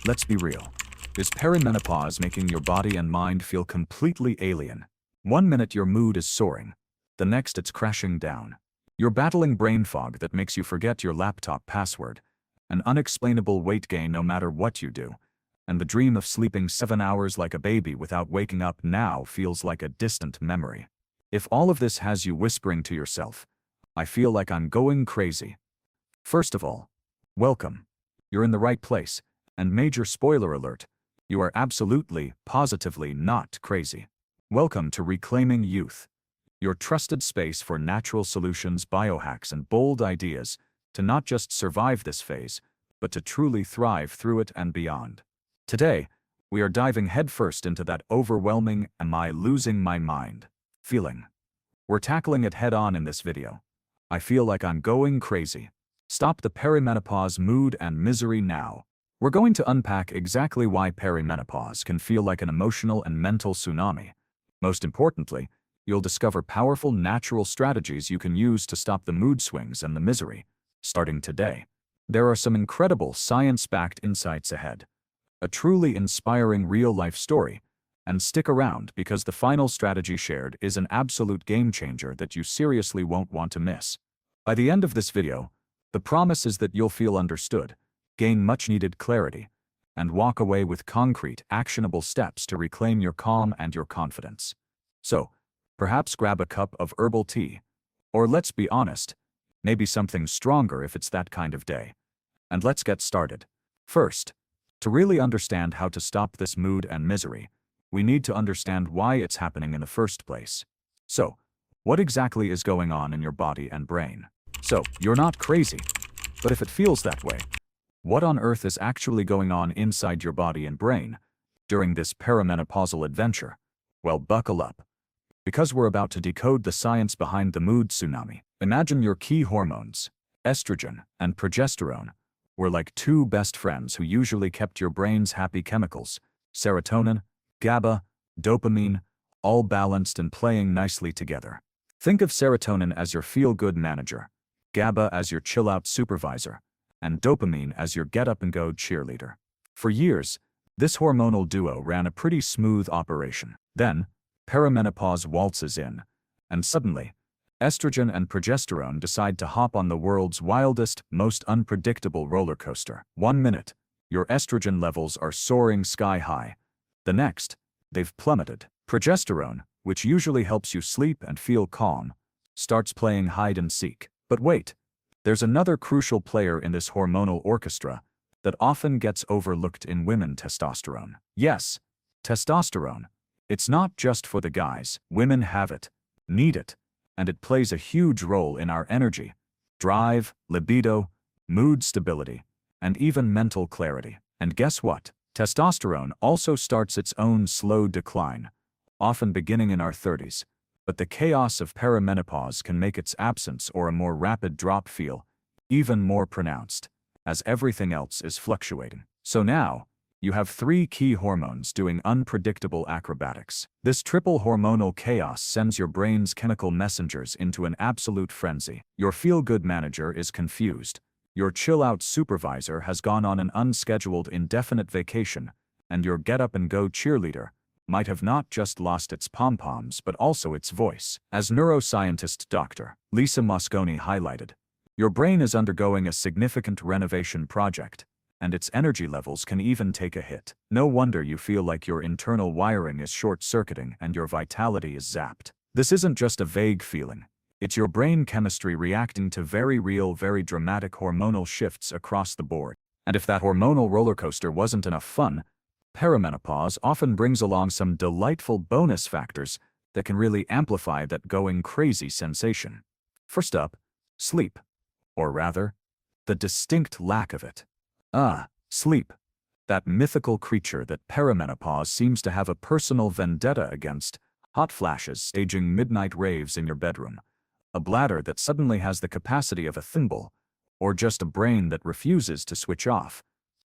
Let's be real. Is perimenopause making your body and mind feel completely alien? One minute your mood is soaring, the next it's crashing down. You're battling brain fog that makes you forget your laptop password, an unexplainable weight gain no matter what you do, and the dream of sleeping 7 hours like a baby without waking up now feels like a distant memory. If all of this has you whispering to yourself, "I feel like I'm going crazy," first of all, welcome. You're in the right place, and major spoiler alert, you are absolutely, positively not crazy. Welcome to Reclaiming Youth, your trusted space for natural solutions, biohacks, and bold ideas to not just survive this phase, but to truly thrive through it and beyond. Today, we are diving headfirst into that overwhelming "am I losing my mind" feeling. We're tackling it head-on in this video. I feel like I'm going crazy. Stop the perimenopause mood and misery now. We're going to unpack exactly why perimenopause can feel like an emotional and mental tsunami. Most importantly, you'll discover powerful natural strategies you can use to stop the mood swings and the misery, starting today. There are some incredible science-backed insights ahead, a truly inspiring real-life story, and stick around because the final strategy shared is an absolute game-changer that you seriously won't want to miss. By the end of this video, the promise is that you'll feel understood, gain much-needed clarity, and walk away with concrete, actionable steps to reclaim your calm and your confidence. So, perhaps grab a cup of herbal tea, or let's be honest, maybe something stronger if it's that kind of day. And let's get started. First, to really understand how to stop this mood and misery, we need to understand why it's happening in the first place. So, what exactly is going on in your body and brain? So, you're not crazy, but if it feels that way, what on earth is actually going on inside your body and brain during this perimenopausal adventure? Well, buckle up, because we're about to decode the science behind the mood tsunami. Imagine your key hormones, estrogen and progesterone, were like two best friends who usually kept your brain's happy chemicals, serotonin, GABA, dopamine, all balanced and playing nicely together. Think of serotonin as your feel-good manager, GABA as your chill-out supervisor, and dopamine as your get-up-and-go cheerleader. For years, this hormonal duo ran a pretty smooth operation. Then, perimenopause waltzes in, and suddenly, estrogen and progesterone decide to hop on the world's wildest, most unpredictable roller coaster. 1 minute, your estrogen levels are soaring sky-high. The next, they've plummeted. Progesterone, which usually helps you sleep and feel calm, starts playing hide-and-seek. But wait, there's another crucial player in this hormonal orchestra that often gets overlooked in women: testosterone. Yes, testosterone. It's not just for the guys. Women have it, need it, and it plays a huge role in our energy, drive, libido, mood stability, and even mental clarity. And guess what? Testosterone also starts its own slow decline, often beginning in our 30s. But the chaos of perimenopause can make its absence or a more rapid drop feel even more pronounced, as everything else is fluctuating. So now, you have three key hormones doing unpredictable acrobatics. This triple hormonal chaos sends your brain's chemical messengers into an absolute frenzy. Your feel-good manager is confused, your chill-out supervisor has gone on an unscheduled indefinite vacation, and your get-up-and-go cheerleader might have not just lost its pom-poms but also its voice. As neuroscientist Dr. Lisa Mosconi highlighted, your brain is undergoing a significant renovation project, and its energy levels can even take a hit. No wonder you feel like your internal wiring is short-circuiting and your vitality is zapped. This isn't just a vague feeling. It's your brain chemistry reacting to very real, very dramatic hormonal shifts across the board. And if that hormonal roller coaster wasn't enough fun, perimenopause often brings along some delightful bonus factors that can really amplify that going crazy sensation. First up, sleep. Or rather, the distinct lack of it. Sleep. That mythical creature that perimenopause seems to have a personal vendetta against. Hot flashes staging midnight raves in your bedroom. A bladder that suddenly has the capacity of a thimble. Or just a brain that refuses to switch off.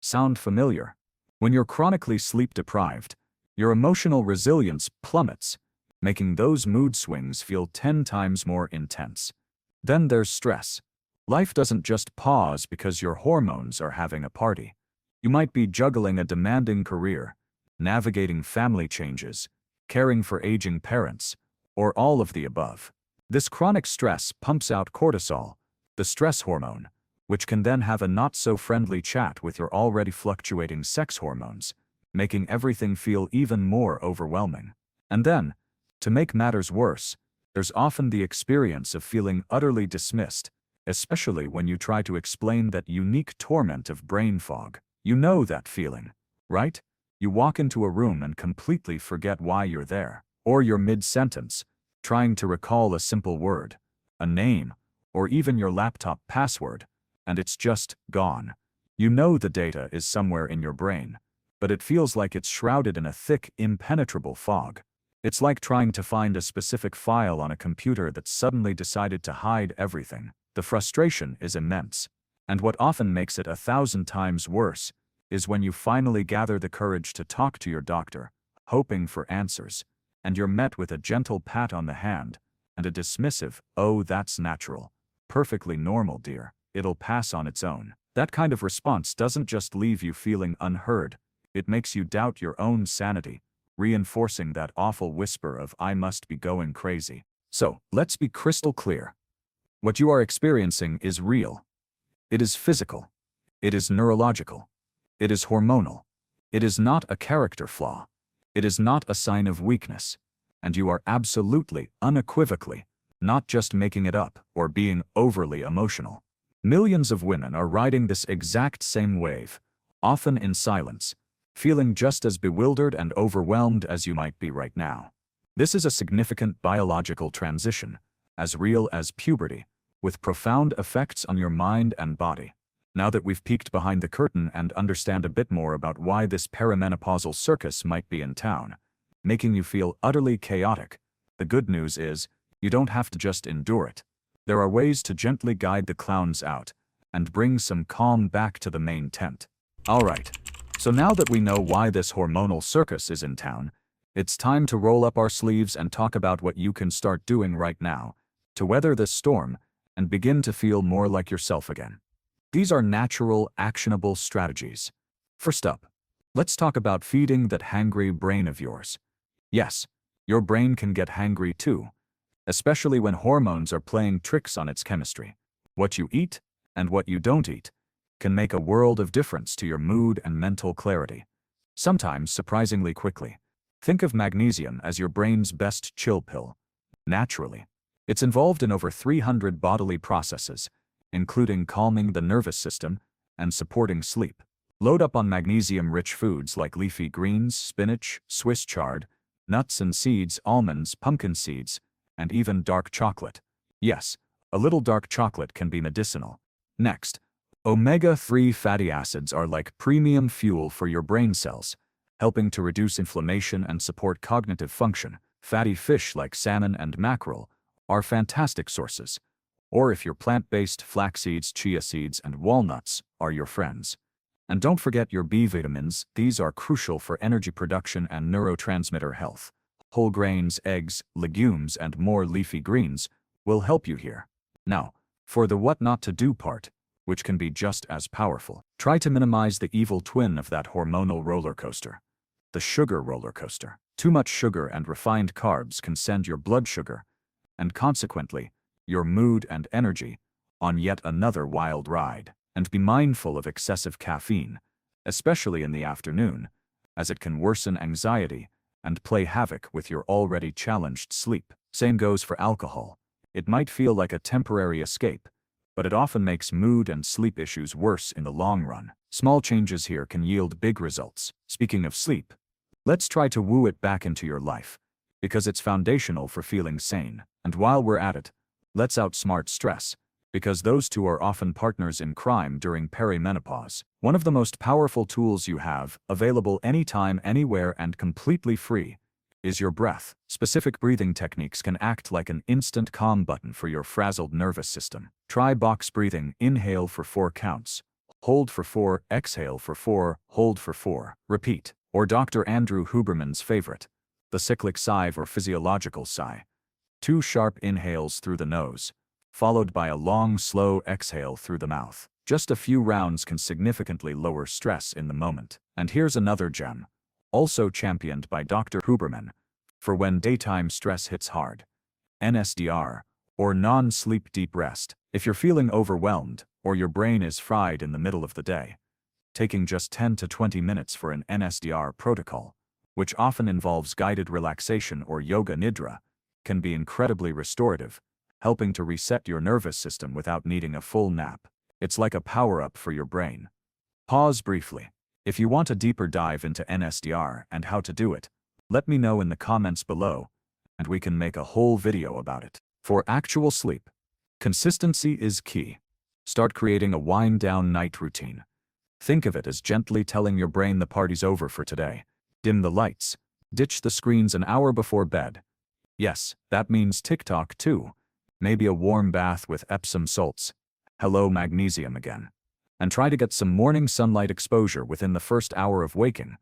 Sound familiar? When you're chronically sleep-deprived, your emotional resilience plummets, making those mood swings feel 10 times more intense. Then there's stress. Life doesn't just pause because your hormones are having a party. You might be juggling a demanding career, navigating family changes, caring for aging parents, or all of the above. This chronic stress pumps out cortisol, the stress hormone, which can then have a not-so-friendly chat with your already fluctuating sex hormones, making everything feel even more overwhelming. And then, to make matters worse, there's often the experience of feeling utterly dismissed, especially when you try to explain that unique torment of brain fog. You know that feeling, right? You walk into a room and completely forget why you're there, or you're mid-sentence, trying to recall a simple word, a name, or even your laptop password, and it's just gone. You know the data is somewhere in your brain, but it feels like it's shrouded in a thick, impenetrable fog. It's like trying to find a specific file on a computer that suddenly decided to hide everything. The frustration is immense, and what often makes it 1,000 times worse is when you finally gather the courage to talk to your doctor, hoping for answers, and you're met with a gentle pat on the hand and a dismissive, "Oh, that's natural. Perfectly normal, dear. It'll pass on its own." That kind of response doesn't just leave you feeling unheard, it makes you doubt your own sanity, reinforcing that awful whisper of "I must be going crazy." So, let's be crystal clear. What you are experiencing is real. It is physical. It is neurological. It is hormonal. It is not a character flaw. It is not a sign of weakness. And you are absolutely, unequivocally, not just making it up or being overly emotional. Millions of women are riding this exact same wave, often in silence, feeling just as bewildered and overwhelmed as you might be right now. This is a significant biological transition, as real as puberty, with profound effects on your mind and body. Now that we've peeked behind the curtain and understand a bit more about why this perimenopausal circus might be in town, making you feel utterly chaotic, the good news is, you don't have to just endure it. There are ways to gently guide the clowns out and bring some calm back to the main tent. Alright, so now that we know why this hormonal circus is in town, it's time to roll up our sleeves and talk about what you can start doing right now to weather this storm and begin to feel more like yourself again. These are natural, actionable strategies. First up, let's talk about feeding that hangry brain of yours. Yes, your brain can get hangry too, especially when hormones are playing tricks on its chemistry. What you eat, and what you don't eat, can make a world of difference to your mood and mental clarity. Sometimes surprisingly quickly. Think of magnesium as your brain's best chill pill. Naturally. It's involved in over 300 bodily processes, including calming the nervous system and supporting sleep. Load up on magnesium-rich foods like leafy greens, spinach, Swiss chard, nuts and seeds, almonds, pumpkin seeds, and even dark chocolate. Yes, a little dark chocolate can be medicinal. Next, omega-3 fatty acids are like premium fuel for your brain cells, helping to reduce inflammation and support cognitive function. Fatty fish like salmon and mackerel are fantastic sources. Or if you're plant-based, flax seeds, chia seeds, and walnuts are your friends. And don't forget your B vitamins, these are crucial for energy production and neurotransmitter health. Whole grains, eggs, legumes, and more leafy greens will help you here. Now, for the what not to do part, which can be just as powerful, try to minimize the evil twin of that hormonal roller coaster. The sugar roller coaster. Too much sugar and refined carbs can send your blood sugar, and consequently, your mood and energy, on yet another wild ride. And be mindful of excessive caffeine, especially in the afternoon, as it can worsen anxiety and play havoc with your already challenged sleep. Same goes for alcohol. It might feel like a temporary escape, but it often makes mood and sleep issues worse in the long run. Small changes here can yield big results. Speaking of sleep, let's try to woo it back into your life, because it's foundational for feeling sane. And while we're at it, let's outsmart stress, because those two are often partners in crime during perimenopause. One of the most powerful tools you have, available anytime, anywhere, and completely free, is your breath. Specific breathing techniques can act like an instant calm button for your frazzled nervous system. Try box breathing. Inhale for 4 counts. Hold for 4, exhale for 4, hold for 4. Repeat. Or Dr. Andrew Huberman's favorite, the cyclic sigh or physiological sigh. 2 sharp inhales through the nose, followed by a long, slow exhale through the mouth. Just a few rounds can significantly lower stress in the moment. And here's another gem, also championed by Dr. Huberman, for when daytime stress hits hard. NSDR, or non-sleep deep rest. If you're feeling overwhelmed, or your brain is fried in the middle of the day, taking just 10 to 20 minutes for an NSDR protocol, which often involves guided relaxation or yoga nidra, can be incredibly restorative, helping to reset your nervous system without needing a full nap. It's like a power-up for your brain. Pause briefly. If you want a deeper dive into NSDR and how to do it, let me know in the comments below, and we can make a whole video about it. For actual sleep, consistency is key. Start creating a wind-down night routine. Think of it as gently telling your brain the party's over for today. Dim the lights. Ditch the screens an hour before bed. Yes, that means TikTok too. Maybe a warm bath with Epsom salts. Hello magnesium again. And try to get some morning sunlight exposure within the first hour of waking.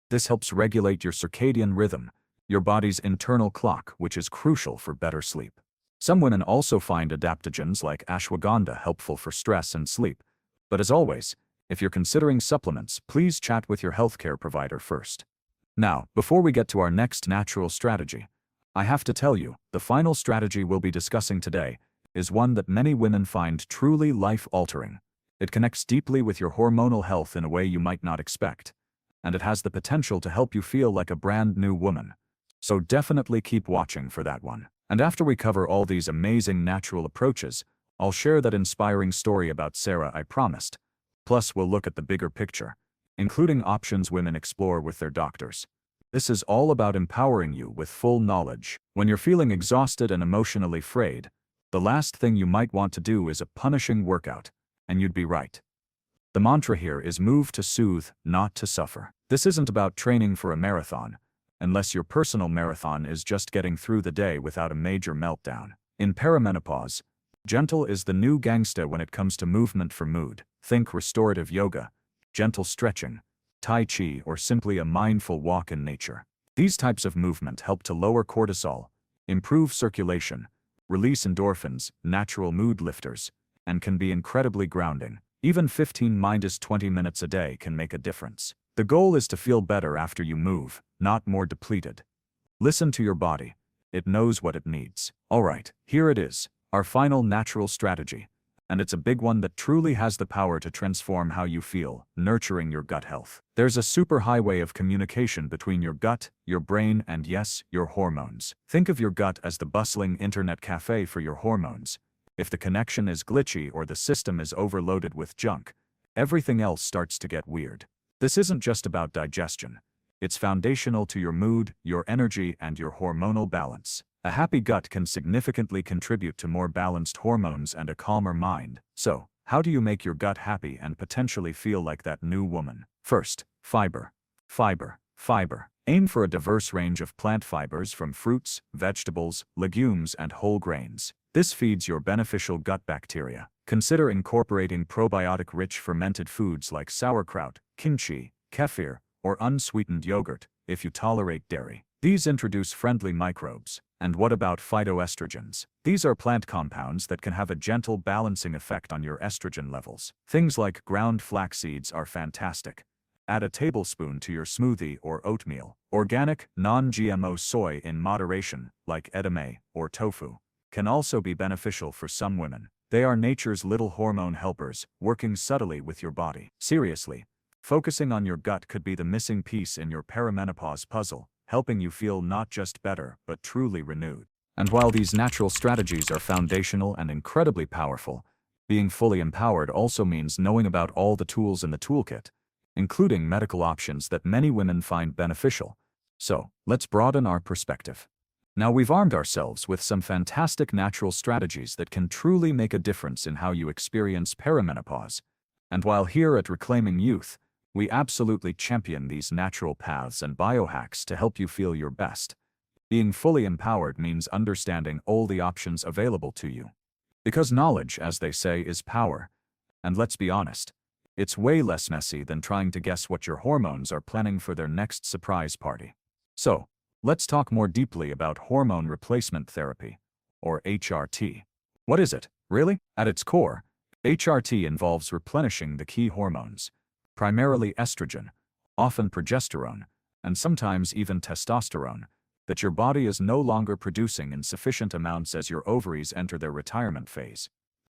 This helps regulate your circadian rhythm, your body's internal clock, which is crucial for better sleep. Some women also find adaptogens like ashwagandha helpful for stress and sleep. But as always, if you're considering supplements, please chat with your healthcare provider first. Now, before we get to our next natural strategy, I have to tell you, the final strategy we'll be discussing today is one that many women find truly life-altering. It connects deeply with your hormonal health in a way you might not expect, and it has the potential to help you feel like a brand new woman. So definitely keep watching for that one. And after we cover all these amazing natural approaches, I'll share that inspiring story about Sarah I promised. Plus, we'll look at the bigger picture, including options women explore with their doctors. This is all about empowering you with full knowledge. When you're feeling exhausted and emotionally frayed, the last thing you might want to do is a punishing workout, and you'd be right. The mantra here is move to soothe, not to suffer. This isn't about training for a marathon, unless your personal marathon is just getting through the day without a major meltdown. In perimenopause, gentle is the new gangsta when it comes to movement for mood. Think restorative yoga, gentle stretching, tai chi, or simply a mindful walk in nature. These types of movement help to lower cortisol, improve circulation, release endorphins, natural mood lifters, and can be incredibly grounding. Even 15–20 minutes a day can make a difference. The goal is to feel better after you move, not more depleted. Listen to your body. It knows what it needs. Alright, here it is, our final natural strategy. And it's a big one that truly has the power to transform how you feel, nurturing your gut health. There's a superhighway of communication between your gut, your brain, and yes, your hormones. Think of your gut as the bustling internet cafe for your hormones. If the connection is glitchy or the system is overloaded with junk, everything else starts to get weird. This isn't just about digestion. It's foundational to your mood, your energy, and your hormonal balance. A happy gut can significantly contribute to more balanced hormones and a calmer mind. So, how do you make your gut happy and potentially feel like that new woman? First, fiber. Fiber. Fiber. Aim for a diverse range of plant fibers from fruits, vegetables, legumes, and whole grains. This feeds your beneficial gut bacteria. Consider incorporating probiotic-rich fermented foods like sauerkraut, kimchi, kefir, or unsweetened yogurt, if you tolerate dairy. These introduce friendly microbes. And what about phytoestrogens? These are plant compounds that can have a gentle balancing effect on your estrogen levels. Things like ground flax seeds are fantastic. Add a tablespoon to your smoothie or oatmeal. Organic, non-GMO soy in moderation, like edamame or tofu, can also be beneficial for some women. They are nature's little hormone helpers, working subtly with your body. Seriously, focusing on your gut could be the missing piece in your perimenopause puzzle, helping you feel not just better, but truly renewed. And while these natural strategies are foundational and incredibly powerful, being fully empowered also means knowing about all the tools in the toolkit, including medical options that many women find beneficial. So, let's broaden our perspective. Now we've armed ourselves with some fantastic natural strategies that can truly make a difference in how you experience perimenopause. And while here at Reclaiming Youth, we absolutely champion these natural paths and biohacks to help you feel your best. Being fully empowered means understanding all the options available to you. Because knowledge, as they say, is power. And let's be honest, it's way less messy than trying to guess what your hormones are planning for their next surprise party. So, let's talk more deeply about hormone replacement therapy, or HRT. What is it, really? At its core, HRT involves replenishing the key hormones, primarily estrogen, often progesterone, and sometimes even testosterone, that your body is no longer producing in sufficient amounts as your ovaries enter their retirement phase.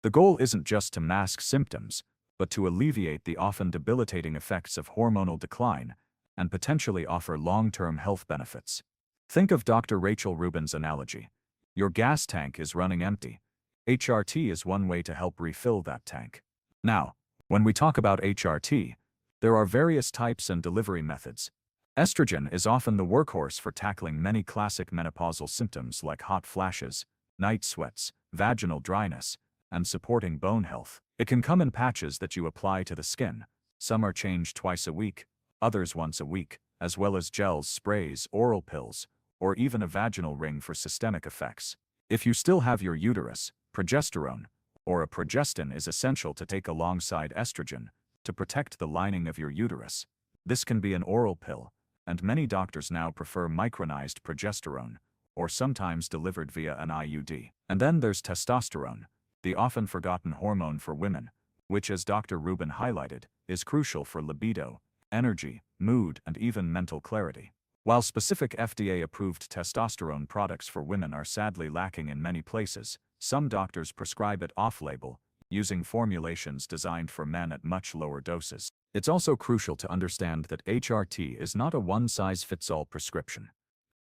The goal isn't just to mask symptoms, but to alleviate the often debilitating effects of hormonal decline and potentially offer long-term health benefits. Think of Dr. Rachel Rubin's analogy. Your gas tank is running empty. HRT is one way to help refill that tank. Now, when we talk about HRT, there are various types and delivery methods. Estrogen is often the workhorse for tackling many classic menopausal symptoms like hot flashes, night sweats, vaginal dryness, and supporting bone health. It can come in patches that you apply to the skin. Some are changed twice a week, others once a week, as well as gels, sprays, oral pills, or even a vaginal ring for systemic effects. If you still have your uterus, progesterone, or a progestin is essential to take alongside estrogen to protect the lining of your uterus. This can be an oral pill, and many doctors now prefer micronized progesterone, or sometimes delivered via an IUD. And then there's testosterone, the often forgotten hormone for women, which, as Dr. Rubin highlighted, is crucial for libido, energy, mood, and even mental clarity. While specific FDA-approved testosterone products for women are sadly lacking in many places, some doctors prescribe it off-label, using formulations designed for men at much lower doses. It's also crucial to understand that HRT is not a one-size-fits-all prescription.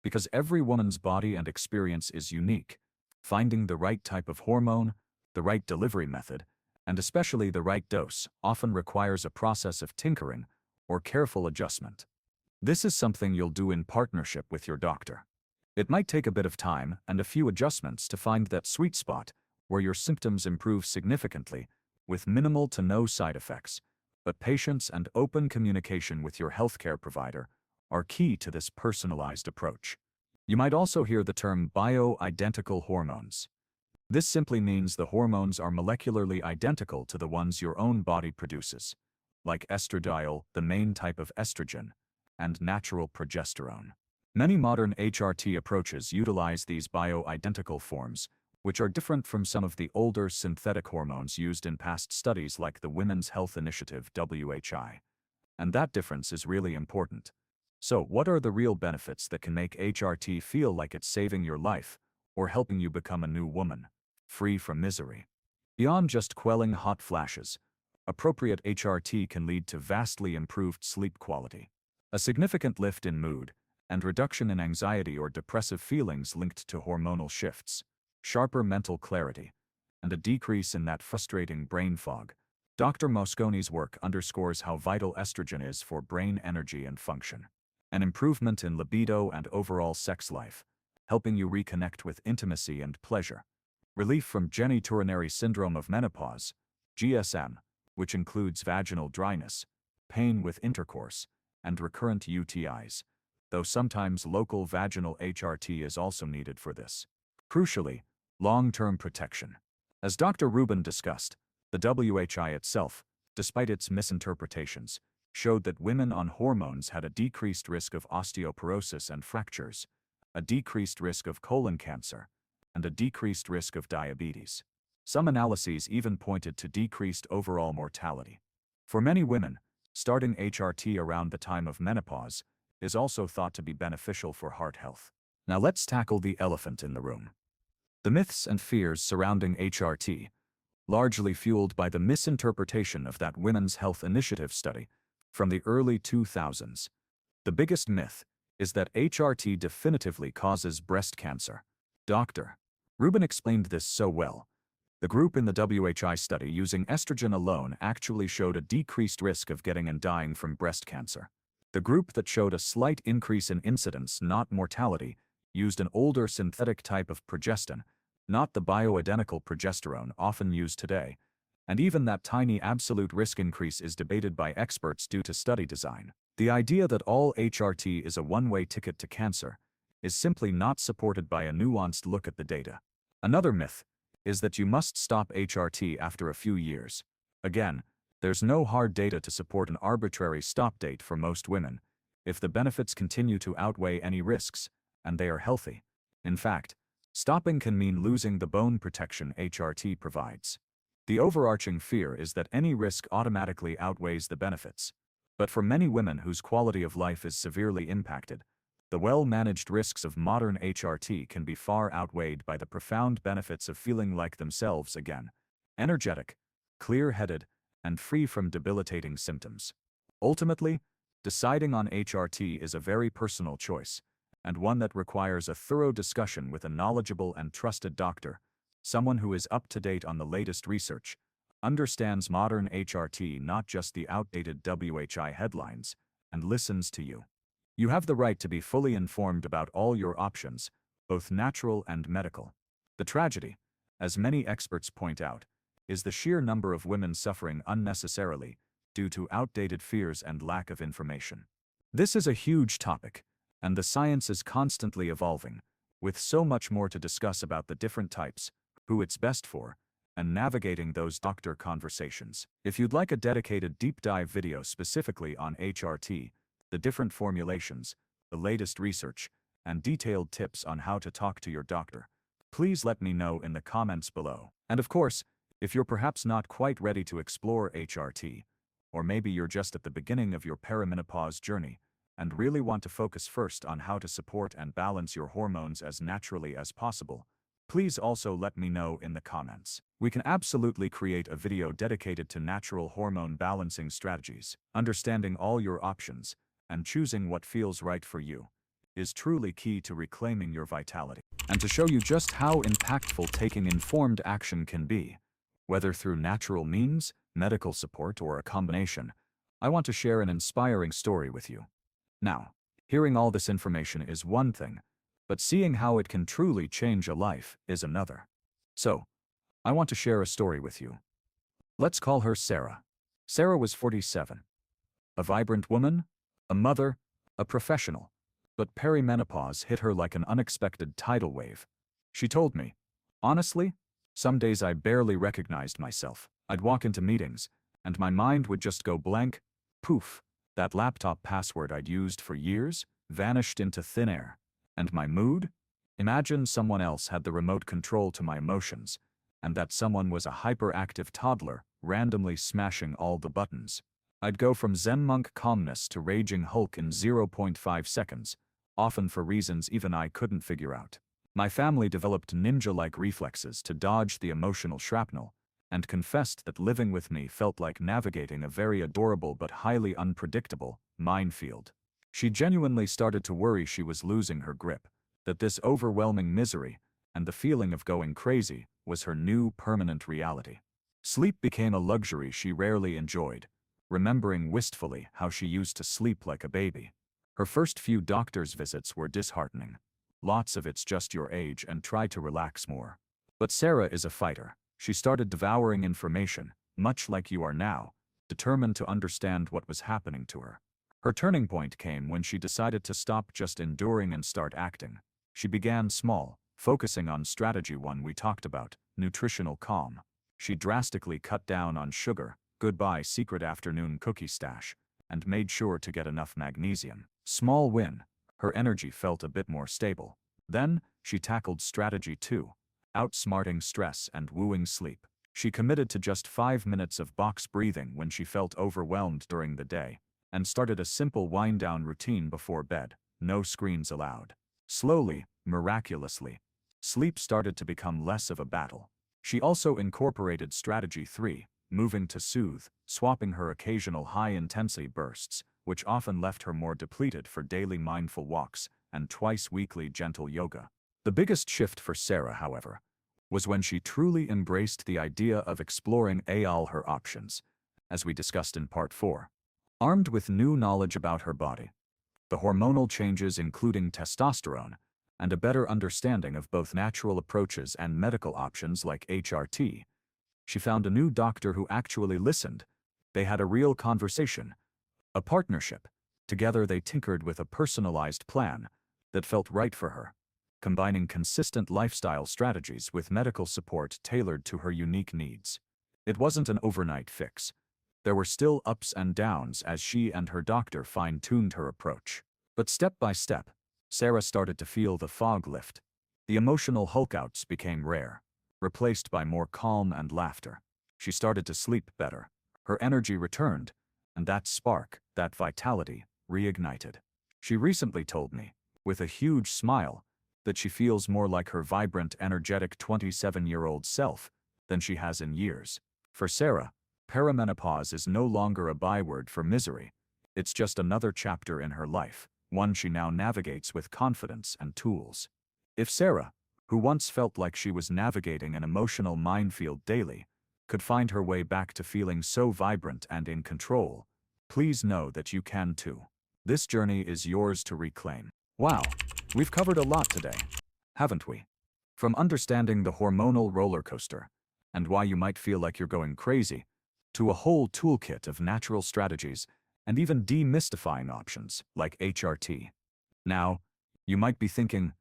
Because every woman's body and experience is unique, finding the right type of hormone, the right delivery method, and especially the right dose often requires a process of tinkering or careful adjustment. This is something you'll do in partnership with your doctor. It might take a bit of time and a few adjustments to find that sweet spot where your symptoms improve significantly with minimal to no side effects, but patience and open communication with your healthcare provider are key to this personalized approach. You might also hear the term bio-identical hormones. This simply means the hormones are molecularly identical to the ones your own body produces, like estradiol, the main type of estrogen, and natural progesterone. Many modern HRT approaches utilize these bio-identical forms, which are different from some of the older synthetic hormones used in past studies like the Women's Health Initiative (WHI). And that difference is really important. So, what are the real benefits that can make HRT feel like it's saving your life or helping you become a new woman, free from misery? Beyond just quelling hot flashes, appropriate HRT can lead to vastly improved sleep quality, a significant lift in mood, and reduction in anxiety or depressive feelings linked to hormonal shifts, sharper mental clarity, and a decrease in that frustrating brain fog. Dr. Mosconi's work underscores how vital estrogen is for brain energy and function. An improvement in libido and overall sex life, helping you reconnect with intimacy and pleasure. Relief from genitourinary syndrome of menopause, GSM, which includes vaginal dryness, pain with intercourse, and recurrent UTIs, though sometimes local vaginal HRT is also needed for this. Crucially, long-term protection. As Dr. Rubin discussed, the WHI itself, despite its misinterpretations, showed that women on hormones had a decreased risk of osteoporosis and fractures, a decreased risk of colon cancer, and a decreased risk of diabetes. Some analyses even pointed to decreased overall mortality. For many women, starting HRT around the time of menopause is also thought to be beneficial for heart health. Now let's tackle the elephant in the room. The myths and fears surrounding HRT, largely fueled by the misinterpretation of that Women's Health Initiative study from the early 2000s. The biggest myth is that HRT definitively causes breast cancer. Dr. Rubin explained this so well. The group in the WHI study using estrogen alone actually showed a decreased risk of getting and dying from breast cancer. The group that showed a slight increase in incidence, not mortality, used an older synthetic type of progestin, not the bioidentical progesterone often used today, and even that tiny absolute risk increase is debated by experts due to study design. The idea that all HRT is a one-way ticket to cancer is simply not supported by a nuanced look at the data. Another myth is that you must stop HRT after a few years. Again, there's no hard data to support an arbitrary stop date for most women, if the benefits continue to outweigh any risks, and they are healthy. In fact, stopping can mean losing the bone protection HRT provides. The overarching fear is that any risk automatically outweighs the benefits. But for many women whose quality of life is severely impacted, the well-managed risks of modern HRT can be far outweighed by the profound benefits of feeling like themselves again, energetic, clear-headed, and free from debilitating symptoms. Ultimately, deciding on HRT is a very personal choice, and one that requires a thorough discussion with a knowledgeable and trusted doctor, someone who is up to date on the latest research, understands modern HRT, not just the outdated WHI headlines, and listens to you. You have the right to be fully informed about all your options, both natural and medical. The tragedy, as many experts point out, is the sheer number of women suffering unnecessarily due to outdated fears and lack of information. This is a huge topic, and the science is constantly evolving, with so much more to discuss about the different types, who it's best for, and navigating those doctor conversations. If you'd like a dedicated deep dive video specifically on HRT, the different formulations, the latest research, and detailed tips on how to talk to your doctor, please let me know in the comments below. And of course, if you're perhaps not quite ready to explore HRT, or maybe you're just at the beginning of your perimenopause journey, and really want to focus first on how to support and balance your hormones as naturally as possible, please also let me know in the comments. We can absolutely create a video dedicated to natural hormone balancing strategies. Understanding all your options, and choosing what feels right for you, is truly key to reclaiming your vitality. And to show you just how impactful taking informed action can be, whether through natural means, medical support, or a combination, I want to share an inspiring story with you. Now, hearing all this information is one thing, but seeing how it can truly change a life is another. So, I want to share a story with you. Let's call her Sarah. Sarah was 47. A vibrant woman, a mother, a professional. But perimenopause hit her like an unexpected tidal wave. She told me, honestly, some days I barely recognized myself. I'd walk into meetings, and my mind would just go blank. Poof, that laptop password I'd used for years vanished into thin air. And my mood? Imagine someone else had the remote control to my emotions, and that someone was a hyperactive toddler, randomly smashing all the buttons. I'd go from Zen monk calmness to raging Hulk in 0.5 seconds, often for reasons even I couldn't figure out. My family developed ninja-like reflexes to dodge the emotional shrapnel, and confessed that living with me felt like navigating a very adorable but highly unpredictable minefield. She genuinely started to worry she was losing her grip, that this overwhelming misery, and the feeling of going crazy, was her new permanent reality. Sleep became a luxury she rarely enjoyed, remembering wistfully how she used to sleep like a baby. Her first few doctor's visits were disheartening. Lots of "it's just your age and try to relax more." But Sarah is a fighter. She started devouring information, much like you are now, determined to understand what was happening to her. Her turning point came when she decided to stop just enduring and start acting. She began small, focusing on strategy one we talked about, nutritional calm. She drastically cut down on sugar, goodbye secret afternoon cookie stash, and made sure to get enough magnesium. Small win. Her energy felt a bit more stable. Then, she tackled strategy 2, outsmarting stress and wooing sleep. She committed to just 5 minutes of box breathing when she felt overwhelmed during the day, and started a simple wind-down routine before bed, no screens allowed. Slowly, miraculously, sleep started to become less of a battle. She also incorporated strategy 3, moving to soothe, swapping her occasional high-intensity bursts, which often left her more depleted, for daily mindful walks and twice-weekly gentle yoga. The biggest shift for Sarah, however, was when she truly embraced the idea of exploring all her options, as we discussed in Part 4. Armed with new knowledge about her body, the hormonal changes including testosterone, and a better understanding of both natural approaches and medical options like HRT, she found a new doctor who actually listened. They had a real conversation, a partnership. Together they tinkered with a personalized plan that felt right for her, combining consistent lifestyle strategies with medical support tailored to her unique needs. It wasn't an overnight fix. There were still ups and downs as she and her doctor fine-tuned her approach. But step by step, Sarah started to feel the fog lift. The emotional hulkouts became rare, replaced by more calm and laughter. She started to sleep better. Her energy returned, and that spark, that vitality, reignited. She recently told me, with a huge smile, that she feels more like her vibrant, energetic 27-year-old self than she has in years. For Sarah, perimenopause is no longer a byword for misery. It's just another chapter in her life, one she now navigates with confidence and tools. If Sarah, who once felt like she was navigating an emotional minefield daily, could find her way back to feeling so vibrant and in control, please know that you can too. This journey is yours to reclaim. Wow, we've covered a lot today, haven't we? From understanding the hormonal roller coaster and why you might feel like you're going crazy, to a whole toolkit of natural strategies and even demystifying options like HRT. Now, you might be thinking,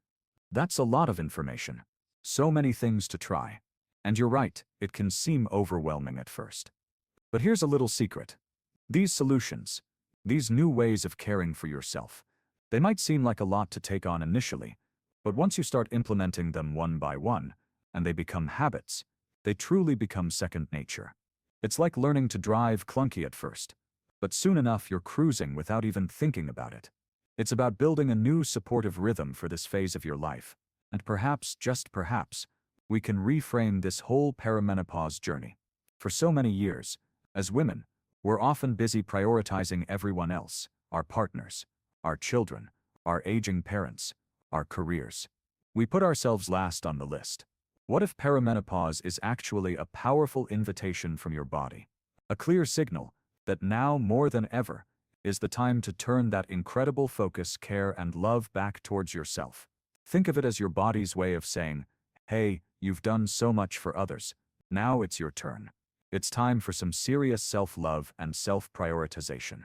that's a lot of information. So many things to try. And you're right, it can seem overwhelming at first. But here's a little secret. These solutions, these new ways of caring for yourself, they might seem like a lot to take on initially, but once you start implementing them one by one, and they become habits, they truly become second nature. It's like learning to drive clunky at first, but soon enough you're cruising without even thinking about it. It's about building a new supportive rhythm for this phase of your life, and perhaps, just perhaps, we can reframe this whole perimenopause journey. For so many years, as women, we're often busy prioritizing everyone else, our partners, our children, our aging parents, our careers. We put ourselves last on the list. What if perimenopause is actually a powerful invitation from your body? A clear signal that now more than ever is the time to turn that incredible focus, care, and love back towards yourself. Think of it as your body's way of saying, hey, you've done so much for others, now it's your turn. It's time for some serious self-love and self-prioritization.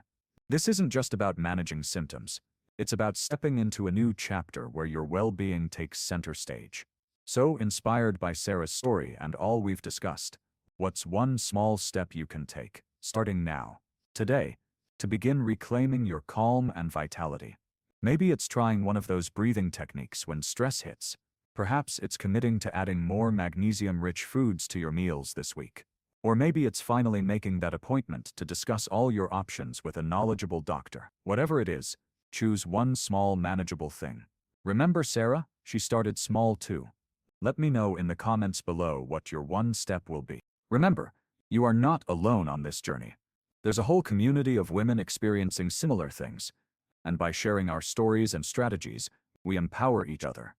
This isn't just about managing symptoms. It's about stepping into a new chapter where your well-being takes center stage. So, inspired by Sarah's story and all we've discussed, what's one small step you can take, starting now, today, to begin reclaiming your calm and vitality? Maybe it's trying one of those breathing techniques when stress hits. Perhaps it's committing to adding more magnesium-rich foods to your meals this week. Or maybe it's finally making that appointment to discuss all your options with a knowledgeable doctor. Whatever it is, choose one small manageable thing. Remember Sarah? She started small too. Let me know in the comments below what your one step will be. Remember, you are not alone on this journey. There's a whole community of women experiencing similar things. And by sharing our stories and strategies, we empower each other.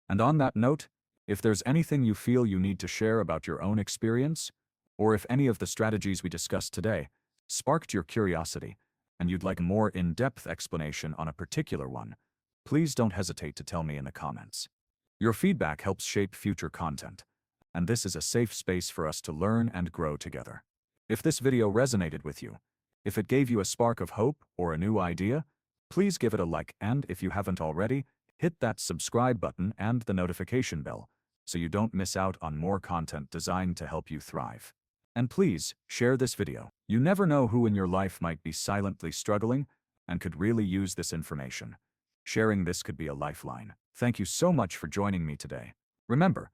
And on that note, if there's anything you feel you need to share about your own experience, or if any of the strategies we discussed today sparked your curiosity, and you'd like a more in-depth explanation on a particular one, please don't hesitate to tell me in the comments. Your feedback helps shape future content, and this is a safe space for us to learn and grow together. If this video resonated with you, if it gave you a spark of hope or a new idea, please give it a like, and if you haven't already, hit that subscribe button and the notification bell so you don't miss out on more content designed to help you thrive. And please, share this video. You never know who in your life might be silently struggling and could really use this information. Sharing this could be a lifeline. Thank you so much for joining me today. Remember,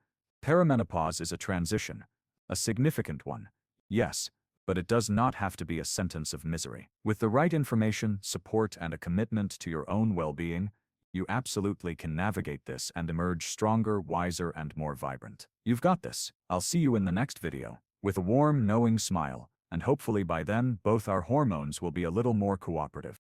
perimenopause is a transition, a significant one, yes, but it does not have to be a sentence of misery. With the right information, support, and a commitment to your own well-being, you absolutely can navigate this and emerge stronger, wiser, and more vibrant. You've got this. I'll see you in the next video, with a warm, knowing smile, and hopefully by then, both our hormones will be a little more cooperative.